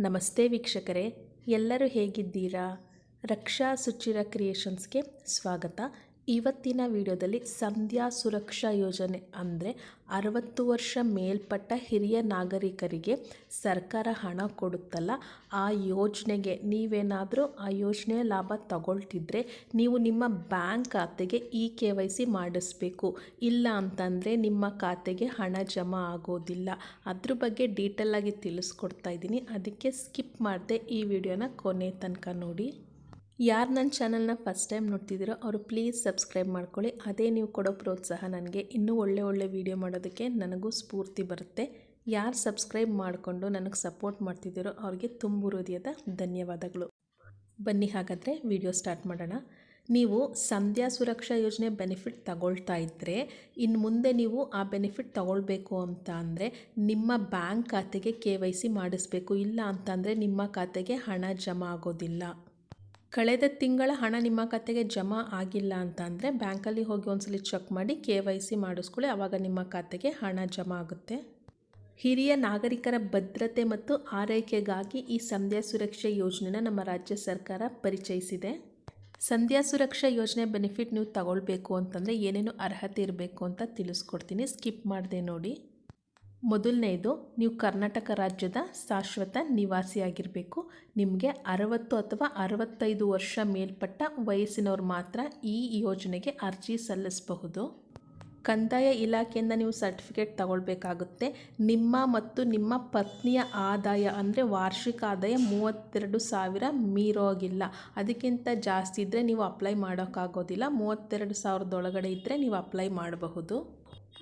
ನಮಸ್ತೆ ವೀಕ್ಷಕರೇ, ಎಲ್ಲರೂ ಹೇಗಿದ್ದೀರಾ? ರಕ್ಷಾ ಸುಚಿರ ಕ್ರಿಯೇಷನ್ಸ್ಗೆ ಸ್ವಾಗತ. ಇವತ್ತಿನ ವಿಡಿಯೋದಲ್ಲಿ ಸಂಧ್ಯಾ ಸುರಕ್ಷಾ ಯೋಜನೆ ಅಂದರೆ 60 ವರ್ಷ ಮೇಲ್ಪಟ್ಟ ಹಿರಿಯ ನಾಗರಿಕರಿಗೆ ಸರ್ಕಾರ ಹಣ ಕೊಡುತ್ತಲ್ಲ, ಆ ಯೋಜನೆಗೆ ನೀವೇನಾದರೂ ಆ ಯೋಜನೆಯ ಲಾಭ ತಗೊಳ್ತಿದ್ರೆ ನೀವು ನಿಮ್ಮ ಬ್ಯಾಂಕ್ ಖಾತೆಗೆ KYC ಮಾಡಿಸ್ಬೇಕು. ಇಲ್ಲ ಅಂತಂದರೆ ನಿಮ್ಮ ಖಾತೆಗೆ ಹಣ ಜಮಾ ಆಗೋದಿಲ್ಲ. ಅದ್ರ ಬಗ್ಗೆ ಡೀಟೇಲಾಗಿ ತಿಳಿಸ್ಕೊಡ್ತಾ ಇದ್ದೀನಿ. ಅದಕ್ಕೆ ಸ್ಕಿಪ್ ಮಾಡದೆ ಈ ವಿಡಿಯೋನ ಕೊನೆ ತನಕ ನೋಡಿ. ಯಾರು ನನ್ನ ಚಾನಲ್ನ ಫಸ್ಟ್ ಟೈಮ್ ನೋಡ್ತಿದ್ದೀರೋ ಅವರು ಪ್ಲೀಸ್ ಸಬ್ಸ್ಕ್ರೈಬ್ ಮಾಡ್ಕೊಳ್ಳಿ. ಅದೇ ನೀವು ಕೊಡೋ ಪ್ರೋತ್ಸಾಹ ನನಗೆ ಇನ್ನೂ ಒಳ್ಳೆ ವಿಡಿಯೋ ಮಾಡೋದಕ್ಕೆ ನನಗೂ ಸ್ಫೂರ್ತಿ ಬರುತ್ತೆ. ಯಾರು ಸಬ್ಸ್ಕ್ರೈಬ್ ಮಾಡಿಕೊಂಡು ನನಗೆ ಸಪೋರ್ಟ್ ಮಾಡ್ತಿದ್ದೀರೋ ಅವ್ರಿಗೆ ತುಂಬು ಹೃದಯದ ಧನ್ಯವಾದಗಳು. ಬನ್ನಿ ಹಾಗಾದರೆ ವಿಡಿಯೋ ಸ್ಟಾರ್ಟ್ ಮಾಡೋಣ. ನೀವು ಸಂಧ್ಯಾ ಸುರಕ್ಷಾ ಯೋಜನೆ ಬೆನಿಫಿಟ್ ತಗೊಳ್ತಾ ಇದ್ದರೆ ಇನ್ನು ಮುಂದೆ ನೀವು ಆ ಬೆನಿಫಿಟ್ ತಗೊಳ್ಬೇಕು ಅಂತ ಅಂದರೆ ನಿಮ್ಮ ಬ್ಯಾಂಕ್ ಖಾತೆಗೆ KYC ಮಾಡಿಸ್ಬೇಕು. ಇಲ್ಲ ಅಂತಂದರೆ ನಿಮ್ಮ ಖಾತೆಗೆ ಹಣ ಜಮಾ ಆಗೋದಿಲ್ಲ. ಕಳೆದ ತಿಂಗಳ ಹಣ ನಿಮ್ಮ ಖಾತೆಗೆ ಜಮಾ ಆಗಿಲ್ಲ ಅಂತ ಅಂದರೆ ಬ್ಯಾಂಕಲ್ಲಿ ಹೋಗಿ ಒಂದ್ಸಲಿ ಚೆಕ್ ಮಾಡಿ KYC ಮಾಡಿಸ್ಕೊಳ್ಳಿ. ಆವಾಗ ನಿಮ್ಮ ಖಾತೆಗೆ ಹಣ ಜಮಾ ಆಗುತ್ತೆ. ಹಿರಿಯ ನಾಗರಿಕರ ಭದ್ರತೆ ಮತ್ತು ಆರೈಕೆಗಾಗಿ ಈ ಸಂಧ್ಯಾ ಸುರಕ್ಷಾ ಯೋಜನೆನ ನಮ್ಮ ರಾಜ್ಯ ಸರ್ಕಾರ ಪರಿಚಯಿಸಿದೆ. ಸಂಧ್ಯಾ ಸುರಕ್ಷಾ ಯೋಜನೆ ಬೆನಿಫಿಟ್ ನೀವು ತಗೊಳ್ಬೇಕು ಅಂತಂದರೆ ಏನೇನು ಅರ್ಹತೆ ಇರಬೇಕು ಅಂತ ತಿಳಿಸ್ಕೊಡ್ತೀನಿ, ಸ್ಕಿಪ್ ಮಾಡದೆ ನೋಡಿ. ಮೊದಲನೇದು, ನೀವು ಕರ್ನಾಟಕ ರಾಜ್ಯದ ಶಾಶ್ವತ ನಿವಾಸಿಯಾಗಿರಬೇಕು. ನಿಮಗೆ 60 ಅಥವಾ 65 ವರ್ಷ ಮೇಲ್ಪಟ್ಟ ವಯಸ್ಸಿನವ್ರು ಮಾತ್ರ ಈ ಯೋಜನೆಗೆ ಅರ್ಜಿ ಸಲ್ಲಿಸಬಹುದು. ಕಂದಾಯ ಇಲಾಖೆಯಿಂದ ನೀವು ಸರ್ಟಿಫಿಕೇಟ್ ತಗೊಳ್ಬೇಕಾಗುತ್ತೆ. ನಿಮ್ಮ ಮತ್ತು ನಿಮ್ಮ ಪತ್ನಿಯ ಆದಾಯ ಅಂದರೆ ವಾರ್ಷಿಕ ಆದಾಯ 32,000 ಮೀರೋಗಿಲ್ಲ. ಅದಕ್ಕಿಂತ ಜಾಸ್ತಿ ಇದ್ದರೆ ನೀವು ಅಪ್ಲೈ ಮಾಡೋಕ್ಕಾಗೋದಿಲ್ಲ. 32,000 ಇದ್ದರೆ ನೀವು ಅಪ್ಲೈ ಮಾಡಬಹುದು.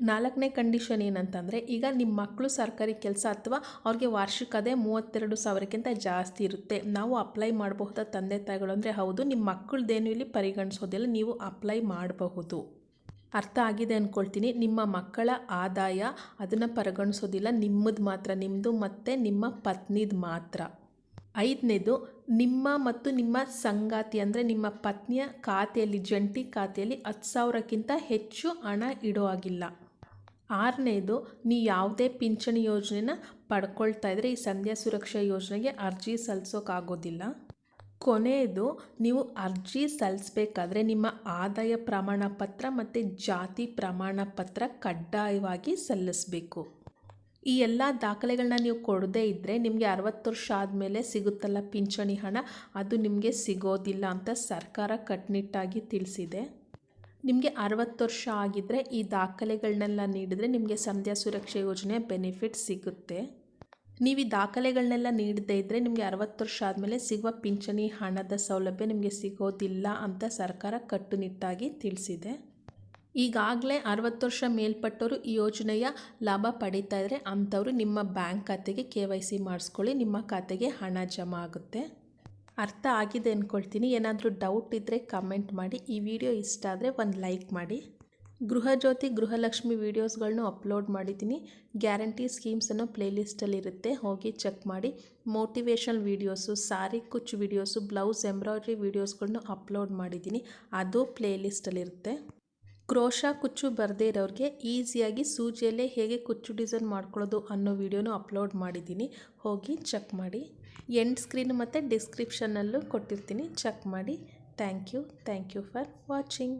4ನೇ ಕಂಡೀಷನ್ ಏನಂತಂದರೆ, ಈಗ ನಿಮ್ಮ ಮಕ್ಕಳು ಸರ್ಕಾರಿ ಕೆಲಸ ಅಥವಾ ಅವ್ರಿಗೆ ವಾರ್ಷಿಕ ಆದಾಯ 32,000ಕ್ಕಿಂತ ಜಾಸ್ತಿ ಇರುತ್ತೆ. ನಾವು ಅಪ್ಲೈ ಮಾಡಬಹುದಾ ತಂದೆ ತಾಯಿಗಳು ಅಂದರೆ ಹೌದು. ನಿಮ್ಮ ಮಕ್ಕಳದ್ದೇನು ಇಲ್ಲಿ ಪರಿಗಣಿಸೋದಿಲ್ಲ, ನೀವು ಅಪ್ಲೈ ಮಾಡಬಹುದು. ಅರ್ಥ ಆಗಿದೆ ಅಂದ್ಕೊಳ್ತೀನಿ. ನಿಮ್ಮ ಮಕ್ಕಳ ಆದಾಯ ಅದನ್ನು ಪರಿಗಣಿಸೋದಿಲ್ಲ, ನಿಮ್ಮದು ಮಾತ್ರ, ನಿಮ್ಮದು ಮತ್ತು ನಿಮ್ಮ ಪತ್ನಿದು ಮಾತ್ರ. 5ನೇದು, ನಿಮ್ಮ ಮತ್ತು ನಿಮ್ಮ ಸಂಗಾತಿ ಅಂದರೆ ನಿಮ್ಮ ಪತ್ನಿಯ ಖಾತೆಯಲ್ಲಿ, ಜಂಟಿ ಖಾತೆಯಲ್ಲಿ 10,000ಕ್ಕಿಂತ ಹೆಚ್ಚು ಹಣ ಇಡೋ ಹಾಗಿಲ್ಲ. 6ನೇದು, ನೀವು ಯಾವುದೇ ಪಿಂಚಣಿ ಯೋಜನೆನ ಪಡ್ಕೊಳ್ತಾ ಇದ್ದರೆ ಈ ಸಂಧ್ಯಾ ಸುರಕ್ಷಾ ಯೋಜನೆಗೆ ಅರ್ಜಿ ಸಲ್ಲಿಸೋಕ್ಕಾಗೋದಿಲ್ಲ. ಕೊನೆಯದು, ನೀವು ಅರ್ಜಿ ಸಲ್ಲಿಸಬೇಕಾದ್ರೆ ನಿಮ್ಮ ಆದಾಯ ಪ್ರಮಾಣ ಪತ್ರ ಮತ್ತು ಜಾತಿ ಪ್ರಮಾಣ ಪತ್ರ ಕಡ್ಡಾಯವಾಗಿ ಸಲ್ಲಿಸಬೇಕು. ಈ ಎಲ್ಲ ದಾಖಲೆಗಳನ್ನ ನೀವು ಕೊಡದೇ ಇದ್ದರೆ ನಿಮಗೆ 60 ವರ್ಷ ಆದಮೇಲೆ ಸಿಗುತ್ತಲ್ಲ ಪಿಂಚಣಿ ಹಣ, ಅದು ನಿಮಗೆ ಸಿಗೋದಿಲ್ಲ ಅಂತ ಸರ್ಕಾರ ಕಟ್ಟುನಿಟ್ಟಾಗಿ ತಿಳಿಸಿದೆ. ನಿಮಗೆ 60 ವರ್ಷ ಆಗಿದ್ದರೆ ಈ ದಾಖಲೆಗಳನ್ನೆಲ್ಲ ನೀಡಿದರೆ ನಿಮಗೆ ಸಂಧ್ಯಾ ಸುರಕ್ಷಾ ಯೋಜನೆ ಬೆನಿಫಿಟ್ ಸಿಗುತ್ತೆ. ನೀವು ಈ ದಾಖಲೆಗಳನ್ನೆಲ್ಲ ನೀಡದೇ ಇದ್ದರೆ ನಿಮಗೆ 60 ವರ್ಷ ಆದಮೇಲೆ ಸಿಗುವ ಪಿಂಚಣಿ ಹಣದ ಸೌಲಭ್ಯ ನಿಮಗೆ ಸಿಗೋದಿಲ್ಲ ಅಂತ ಸರ್ಕಾರ ಕಟ್ಟುನಿಟ್ಟಾಗಿ ತಿಳಿಸಿದೆ. ಈಗಾಗಲೇ 60 ವರ್ಷ ಮೇಲ್ಪಟ್ಟವರು ಈ ಯೋಜನೆಯ ಲಾಭ ಪಡೀತಾ ಇದ್ದರೆ ಅಂಥವರು ನಿಮ್ಮ ಬ್ಯಾಂಕ್ ಖಾತೆಗೆ KYC ಮಾಡಿಸ್ಕೊಳ್ಳಿ, ನಿಮ್ಮ ಖಾತೆಗೆ ಹಣ ಜಮಾ ಆಗುತ್ತೆ. ಅರ್ಥ ಆಗಿದೆ ಅಂದ್ಕೊಳ್ತೀನಿ. ಏನಾದರೂ ಡೌಟ್ ಇದ್ದರೆ ಕಮೆಂಟ್ ಮಾಡಿ. ಈ ವಿಡಿಯೋ ಇಷ್ಟ ಆದರೆ ಒಂದು ಲೈಕ್ ಮಾಡಿ. ಗೃಹಜ್ಯೋತಿ ಗೃಹಲಕ್ಷ್ಮಿ ವೀಡಿಯೋಸ್ಗಳನ್ನೂ ಅಪ್ಲೋಡ್ ಮಾಡಿದ್ದೀನಿ. ಗ್ಯಾರಂಟಿ ಸ್ಕೀಮ್ಸನ್ನು ಪ್ಲೇಲಿಸ್ಟಲ್ಲಿರುತ್ತೆ, ಹೋಗಿ ಚೆಕ್ ಮಾಡಿ. ಮೋಟಿವೇಶನಲ್ ವೀಡಿಯೋಸು, ಸಾರಿ ಕುಚ್ಚು ವೀಡಿಯೋಸು, ಬ್ಲೌಸ್ ಎಂಬ್ರಾಯ್ಡ್ರಿ ವೀಡಿಯೋಸ್ಗಳನ್ನೂ ಅಪ್ಲೋಡ್ ಮಾಡಿದ್ದೀನಿ, ಅದು ಪ್ಲೇಲಿಸ್ಟಲ್ಲಿರುತ್ತೆ. ಕ್ರೋಶಾ ಕುಚ್ಚು ಬರದೇ ಇರೋರಿಗೆ ಈಸಿಯಾಗಿ ಸೂಜಿಯಲ್ಲೇ ಹೇಗೆ ಕುಚ್ಚು ಡಿಸೈನ್ ಮಾಡ್ಕೊಳ್ಳೋದು ಅನ್ನೋ ವಿಡಿಯೋನು ಅಪ್ಲೋಡ್ ಮಾಡಿದ್ದೀನಿ, ಹೋಗಿ ಚೆಕ್ ಮಾಡಿ. ಎಂಡ್ ಸ್ಕ್ರೀನ್ ಮತ್ತು ಡಿಸ್ಕ್ರಿಪ್ಷನ್ನಲ್ಲೂ ಕೊಟ್ಟಿರ್ತೀನಿ, ಚೆಕ್ ಮಾಡಿ. Thank you for watching.